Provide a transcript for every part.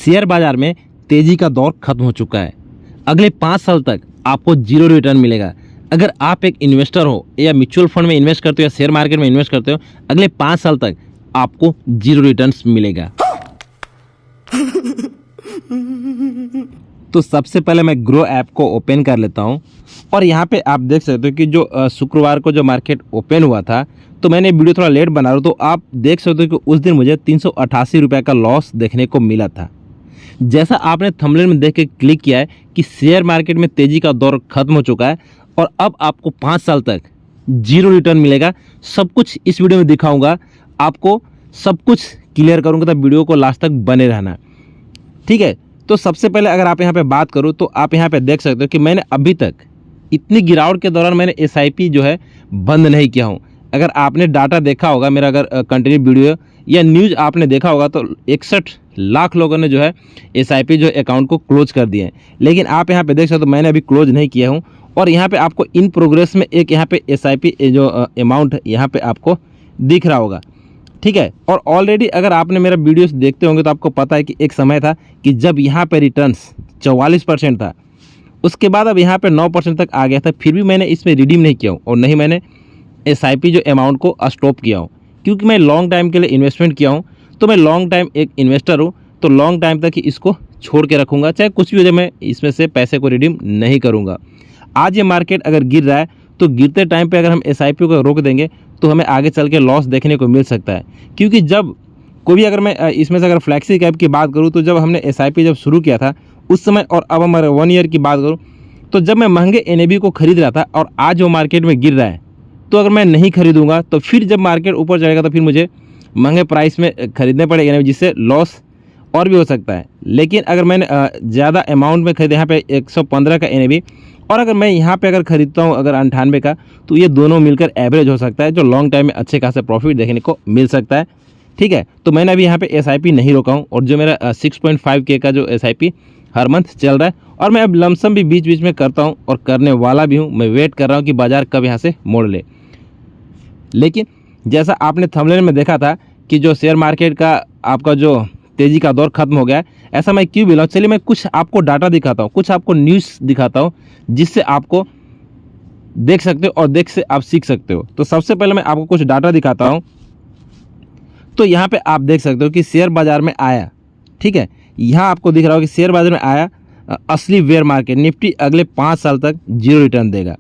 Share बाजार में तेजी का दौर खत्म हो चुका है। अगले 5 साल तक आपको जीरो रिटर्न मिलेगा। अगर आप एक इन्वेस्टर हो या म्यूचुअल फंड में इन्वेस्ट करते हो या शेयर मार्केट में इन्वेस्ट करते हो, अगले 5 साल तक आपको जीरो रिटर्न्स मिलेगा। तो सबसे पहले मैं ग्रो ऐप को ओपन कर लेता हूं और यहाँ पे आप देख सकते हो कि जो शुक्रवार को जो मार्केट ओपन हुआ था, तो मैंने वीडियो थोड़ा लेट बना रहा हूँ, तो आप देख सकते हो कि उस दिन मुझे 388 रुपये का लॉस देखने को मिला था। जैसा आपने थंबनेल में देख के क्लिक किया है कि शेयर मार्केट में तेज़ी का दौर खत्म हो चुका है और अब आपको 5 साल तक जीरो रिटर्न मिलेगा। सब कुछ इस वीडियो में दिखाऊंगा, आपको सब कुछ क्लियर करूंगा, तो वीडियो को लास्ट तक बने रहना, ठीक है। तो सबसे पहले अगर आप यहाँ पे बात करूँ तो आप यहाँ पे देख सकते हो कि मैंने अभी तक इतनी गिरावट के दौरान मैंने SIP जो है बंद नहीं किया हूँ। अगर आपने डाटा देखा होगा मेरा, अगर कंटिन्यू वीडियो या न्यूज़ आपने देखा होगा, तो 61 लाख लोगों ने जो है SIP जो अकाउंट को क्लोज कर दिए हैं। लेकिन आप यहाँ पे देख सकते हो मैंने अभी क्लोज नहीं किया हूँ और यहाँ पे आपको इन प्रोग्रेस में एक यहाँ पे SIP जो अमाउंट यहाँ पे आपको दिख रहा होगा, ठीक है। और ऑलरेडी अगर आपने मेरा वीडियोस देखते होंगे तो आपको पता है कि एक समय था कि जब यहाँ पे रिटर्न्स 44% था, उसके बाद अब यहाँ पे 9% तक आ गया था, फिर भी मैंने इसमें रिडीम नहीं किया हूँ और नहीं मैंने SIP जो अमाउंट को स्टॉप किया हूँ, क्योंकि मैं लॉन्ग टाइम के लिए इन्वेस्टमेंट किया हूँ। तो मैं लॉन्ग टाइम एक इन्वेस्टर हूँ, तो लॉन्ग टाइम तक ही इसको छोड़ के रखूँगा, चाहे कुछ भी हो जाए, मैं इसमें से पैसे को रिडीम नहीं करूँगा। आज ये मार्केट अगर गिर रहा है तो गिरते टाइम पे अगर हम SIP को रोक देंगे तो हमें आगे चल के लॉस देखने को मिल सकता है। क्योंकि जब कोई भी, अगर मैं इसमें से अगर फ्लैक्सी कैप की बात करूँ, तो जब हमने SIP जब शुरू किया था उस समय, और अब हमारे 1 ईयर की बात करूँ, तो जब मैं महंगे NAV को खरीद रहा था और आज वो मार्केट में गिर रहा है, तो अगर मैं नहीं खरीदूंगा तो फिर जब मार्केट ऊपर चढ़ेगा तो फिर मुझे महंगे प्राइस में खरीदने पड़ेगा NAV, जिससे लॉस और भी हो सकता है। लेकिन अगर मैंने ज़्यादा अमाउंट में खरीदे, यहाँ पे 115 का NAV, और अगर मैं यहाँ पे अगर खरीदता हूँ अगर 98 का, तो ये दोनों मिलकर एवरेज हो सकता है, जो लॉन्ग टाइम में अच्छे खासे प्रॉफिट देखने को मिल सकता है, ठीक है। तो मैंने अभी यहाँ पे SIP नहीं रोका हूँ और जो मेरा 6.5K का जो SIP हर मंथ चल रहा है, और मैं अब लमसम भी बीच बीच में करता हूँ और करने वाला भी हूँ। मैं वेट कर रहा हूँ कि बाज़ार कब यहाँ से मोड़ ले। लेकिन जैसा आपने थंबनेल में देखा था कि जो शेयर मार्केट का आपका जो तेज़ी का दौर खत्म हो गया है, ऐसा मैं क्यों बोला हूँ, चलिए मैं कुछ आपको डाटा दिखाता हूँ, कुछ आपको न्यूज़ दिखाता हूँ, जिससे आपको देख सकते हो और देख से आप सीख सकते हो। तो सबसे पहले मैं आपको कुछ डाटा दिखाता हूँ। तो यहाँ पे आप देख सकते हो कि शेयर बाज़ार में आया, ठीक है, यहाँ आपको दिख रहा हो कि शेयर बाज़ार में आया असली बेयर मार्केट, निफ्टी अगले 5 साल तक जीरो रिटर्न देगा,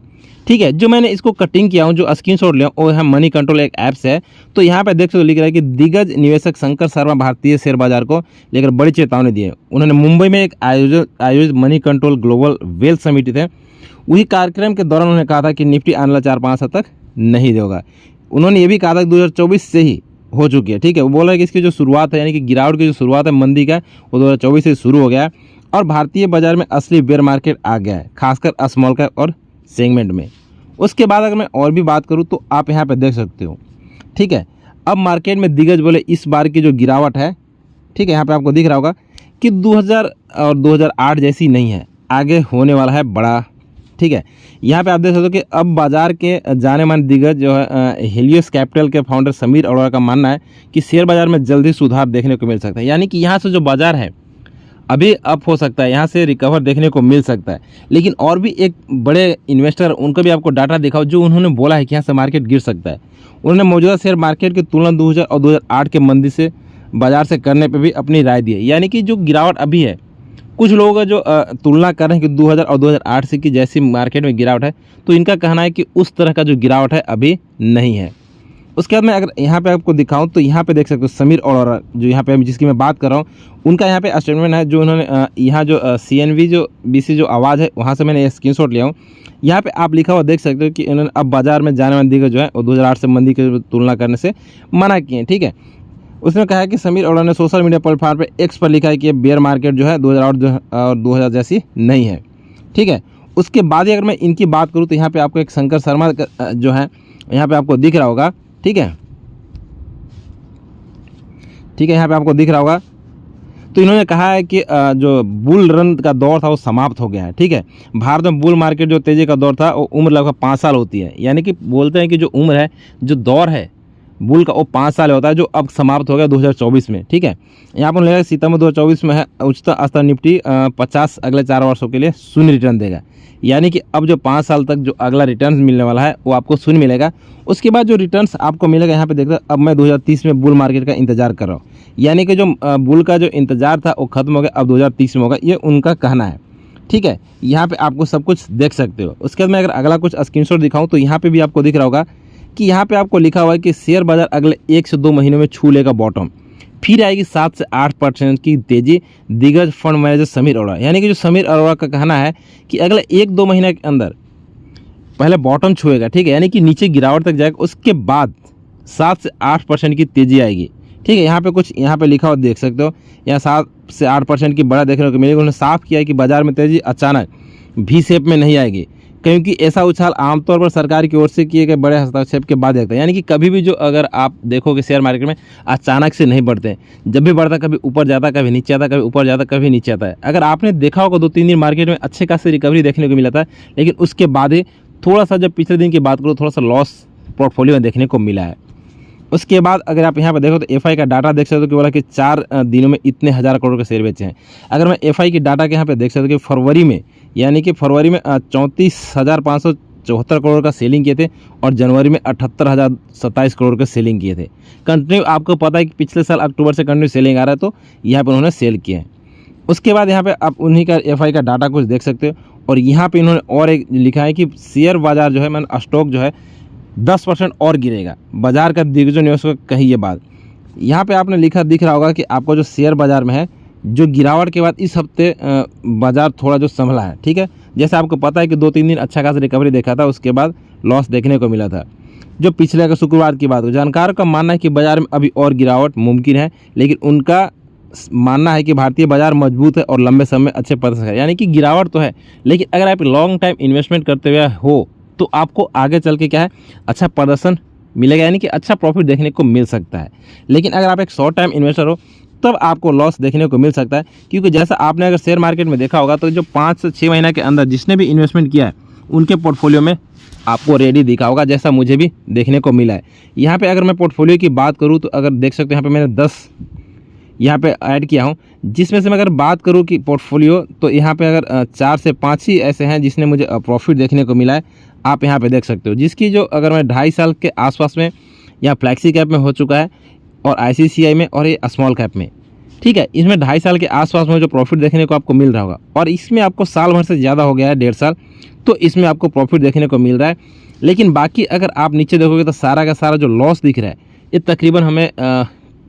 ठीक है। जो मैंने इसको कटिंग किया हूँ, जो स्क्रीनशॉट लिया हूँ, वो है मनी कंट्रोल एक ऐप्स है। तो यहाँ पे देख सकते हो लिख रहा है कि दिग्गज निवेशक शंकर शर्मा भारतीय शेयर बाजार को लेकर बड़ी चेतावनी दी है। उन्होंने मुंबई में एक आयोजित money control global wealth summit थे, वही कार्यक्रम के दौरान उन्होंने कहा था कि निफ्टी आने वाला 4-5 साल तक नहीं होगा। उन्होंने ये भी कहा था कि 2024 से ही हो चुकी है, ठीक है। वो बोल रहे हैं कि इसकी जो शुरुआत है, यानी कि गिरावट की जो शुरुआत है मंदी का, वो 2024 से शुरू हो गया है और भारतीय बाजार में असली बेयर मार्केट आ गया है, खासकर स्मॉल कैप और सेगमेंट में। उसके बाद अगर मैं और भी बात करूं तो आप यहाँ पे देख सकते हो, ठीक है। अब मार्केट में दिग्गज बोले इस बार की जो गिरावट है, ठीक है, यहाँ पे आपको दिख रहा होगा कि 2000 और 2008 जैसी नहीं है, आगे होने वाला है बड़ा, ठीक है। यहाँ पे आप देख सकते हो कि अब बाजार के जाने माने दिग्गज जो है हेलियोस कैपिटल के फाउंडर समीर अरोड़ा का मानना है कि शेयर बाजार में जल्दी सुधार देखने को मिल सकता है, यानी कि यहाँ से जो बाजार है अभी अप हो सकता है, यहाँ से रिकवर देखने को मिल सकता है। लेकिन और भी एक बड़े इन्वेस्टर, उनका भी आपको डाटा दिखाओ, जो उन्होंने बोला है कि यहाँ से मार्केट गिर सकता है। उन्होंने मौजूदा शेयर मार्केट की तुलना 2000 और 2008 के मंदी से बाजार से करने पे भी अपनी राय दी है, यानी कि जो गिरावट अभी है, कुछ लोग जो तुलना कर रहे हैं कि 2000 और 2008 से की जैसी मार्केट में गिरावट है, तो इनका कहना है कि उस तरह का जो गिरावट है अभी नहीं है। उसके बाद मैं अगर यहाँ पे आपको दिखाऊं तो यहाँ पे देख सकते हो समीर अरोड़ा, जो यहाँ पे जिसकी मैं बात कर रहा हूँ, उनका यहाँ पे स्टेटमेंट है, जो उन्होंने यहाँ जो CNV जो BC जो आवाज़ है, वहाँ से मैंने स्क्रीनशॉट लिया हूँ। यहाँ पे आप लिखा हुआ देख सकते हो कि उन्होंने अब बाजार में जाने वाले दिग्गज जो है वो 2008 से मंदी की तुलना करने से मना किए हैं, ठीक है। उसने कहा है कि समीर अरोड़ा ने सोशल मीडिया प्लेटफॉर्म पर X पर लिखा है कि बेयर मार्केट जो है 2008 और 2000 जैसी नहीं है, ठीक है। उसके बाद ही अगर मैं इनकी बात करूँ तो यहाँ पे आपको एक शंकर शर्मा जो है यहाँ पे आपको दिख रहा होगा, ठीक है, ठीक है, यहाँ पे आपको दिख रहा होगा। तो इन्होंने कहा है कि जो बुल रन का दौर था वो समाप्त हो गया है, ठीक है। भारत में बुल मार्केट जो तेजी का दौर था वो उम्र लगभग 5 साल होती है, यानी कि बोलते हैं कि जो उम्र है, जो दौर है, बुल का वो 5 साल होता है जो अब समाप्त हो गया 2024 में। ठीक है, यहाँ पर लेगा सितंबर 2024 में है उच्चतम स्तर निफ्टी 50 अगले 4 वर्षों के लिए शून्य रिटर्न देगा। यानी कि अब जो 5 साल तक जो अगला रिटर्न मिलने वाला है वो आपको शून्य मिलेगा। उसके बाद जो रिटर्न्स आपको मिलेगा यहाँ पे देखते हैं, अब मैं 2030 में बुल मार्केट का इंतजार कर रहा हूँ। यानी कि जो बुल का जो इंतजार था वो खत्म हो गया, अब 2030 में होगा, ये उनका कहना है। ठीक है, यहाँ पे आपको सब कुछ देख सकते हो। उसके बाद मैं अगर अगला कुछ स्क्रीनशॉट दिखाऊं तो यहाँ पे भी आपको दिख रहा होगा कि यहाँ पे आपको लिखा हुआ है कि शेयर बाजार अगले 1 से 2 महीनों में छू लेगा बॉटम, फिर आएगी 7 से 8% की तेजी, दिग्गज फंड मैनेजर समीर अरोड़ा। यानी कि जो समीर अरोड़ा का कहना है कि अगले 1-2 महीने के अंदर पहले बॉटम छुएगा। ठीक है, यानी कि नीचे गिरावट तक जाएगा, उसके बाद 7 से 8% की तेजी आएगी। ठीक है, यहाँ पे कुछ यहाँ पे लिखा हुआ देख सकते हो, यहाँ 7 से 8% की बढ़ा देखने को मिलेगी। उन्होंने साफ किया है कि बाजार में तेजी अचानक भी शेप में नहीं आएगी, क्योंकि ऐसा उछाल आमतौर पर सरकार की ओर से किए गए बड़े हस्तक्षेप के बाद देखता है। यानी कि कभी भी जो अगर आप देखोगे शेयर मार्केट में अचानक से नहीं बढ़ते हैं, जब भी बढ़ता कभी ऊपर जाता, कभी नीचे आता, कभी ऊपर जाता, कभी नीचे आता है। अगर आपने देखा होगा 2-3 दिन मार्केट में अच्छे खासी रिकवरी देखने को मिला था, लेकिन उसके बाद ही थोड़ा सा, जब पिछले दिन की बात करो, थोड़ा सा लॉस पोर्टफोलियो में देखने को मिला है। उसके बाद अगर आप यहाँ पर देखो तो एफआई का डाटा देख सकते हो कि बोला कि 4 दिनों में इतने हज़ार करोड़ के शेयर बेचे हैं। अगर मैं एफआई की डाटा के यहाँ पे देख सकते हो कि फरवरी में, यानी कि फरवरी में 34,574 करोड़ का सेलिंग किए थे और जनवरी में 78,027 करोड़ का सेलिंग किए थे। कंटिन्यू आपको पता है कि पिछले साल अक्टूबर से कंटिन्यू सेलिंग आ रहा है, तो यहाँ पर उन्होंने सेल किए हैं। उसके बाद यहाँ पे आप उन्हीं का एफआई का डाटा कुछ देख सकते हो। और यहाँ पे इन्होंने और एक लिखा है कि शेयर बाजार जो है, मान स्टॉक जो है 10% और गिरेगा, बाजार का दिग्गजों ने उसको कही ये बात। यहाँ पे आपने लिखा दिख रहा होगा कि आपको जो शेयर बाजार में है, जो गिरावट के बाद इस हफ्ते बाजार थोड़ा जो संभला है। ठीक है, जैसे आपको पता है कि 2-3 दिन अच्छा खासा रिकवरी देखा था, उसके बाद लॉस देखने को मिला था। जो पिछले का शुक्रवार की बात हो, जानकारों का मानना है कि बाजार में अभी और गिरावट मुमकिन है, लेकिन उनका मानना है कि भारतीय बाजार मजबूत है और लंबे समय अच्छे प्रदर्शन है। यानी कि गिरावट तो है, लेकिन अगर आप लॉन्ग टाइम इन्वेस्टमेंट करते हुए हो तो आपको आगे चल के क्या है, अच्छा प्रदर्शन मिलेगा, यानी कि अच्छा प्रॉफिट देखने को मिल सकता है। लेकिन अगर आप एक शॉर्ट टाइम इन्वेस्टर हो तब आपको लॉस देखने को मिल सकता है, क्योंकि जैसा आपने अगर शेयर मार्केट में देखा होगा तो जो 5 से 6 महीने के अंदर जिसने भी इन्वेस्टमेंट किया है उनके पोर्टफोलियो में आपको रेडी दिखा होगा, जैसा मुझे भी देखने को मिला है। यहाँ पे अगर मैं पोर्टफोलियो की बात करूँ तो अगर देख सकते हो यहाँ पे मैंने 10 यहाँ पे ऐड किया हूँ, जिसमें से मैं अगर बात करूँ कि पोर्टफोलियो, तो यहाँ पे अगर 4 से 5 ही ऐसे हैं जिसने मुझे प्रॉफिट देखने को मिला है। आप यहाँ पे देख सकते हो, जिसकी जो अगर मैं 2.5 साल के आसपास में या फ्लैक्सी कैप में हो चुका है और ICICI में और ये स्मॉल कैप में। ठीक है, इसमें 2.5 साल के आसपास में जो प्रॉफिट देखने को आपको मिल रहा होगा, और इसमें आपको साल भर से ज़्यादा हो गया है, 1.5 साल, तो इसमें आपको प्रॉफिट देखने को मिल रहा है। लेकिन बाकी अगर आप नीचे देखोगे तो सारा का सारा जो लॉस दिख रहा है, ये तकरीबन हमें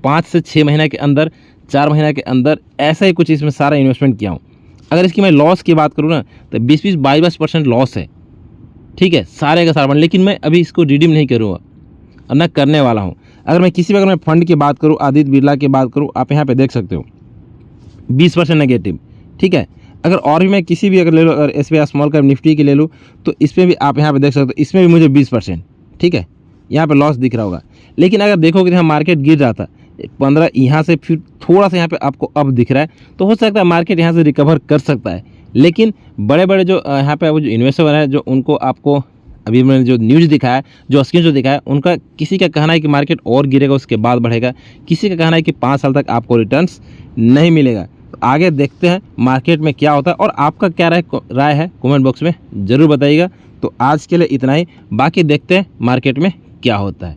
5 से 6 महीने के अंदर, 4 महीने के अंदर ऐसा ही कुछ इसमें सारा इन्वेस्टमेंट किया हूँ। अगर इसकी मैं लॉस की बात करूँ ना तो 20-20, 22% लॉस है। ठीक है, सारे का सारा, लेकिन मैं अभी इसको रिडीम नहीं करूँगा और न करने वाला हूँ। अगर मैं किसी भी, अगर मैं फंड की बात करूँ, आदित्य बिरला की बात करूँ, आप यहाँ पे देख सकते हो 20% नेगेटिव। ठीक है, अगर और भी मैं किसी भी अगर ले लो, अगर SBI स्मॉल कैप निफ्टी की ले लूँ तो इसमें भी आप यहाँ पे देख सकते हो, इसमें भी मुझे 20%, ठीक है, यहाँ पे लॉस दिख रहा होगा। लेकिन अगर देखोगे तो यहाँ मार्केट गिर रहा था 15, यहाँ से फिर थोड़ा सा यहाँ पे आपको अब दिख रहा है, तो हो सकता है मार्केट यहाँ से रिकवर कर सकता है। लेकिन बड़े बड़े जो यहाँ पे जो इन्वेस्टर है, जो उनको आपको अभी मैंने जो न्यूज़ दिखाया, जो स्क्रीन जो दिखाया, उनका किसी का कहना है कि मार्केट और गिरेगा उसके बाद बढ़ेगा, किसी का कहना है कि 5 साल तक आपको रिटर्न्स नहीं मिलेगा। तो आगे देखते हैं मार्केट में क्या होता है, और आपका क्या राय है कमेंट बॉक्स में ज़रूर बताइएगा। तो आज के लिए इतना ही, बाकी देखते हैं मार्केट में क्या होता है।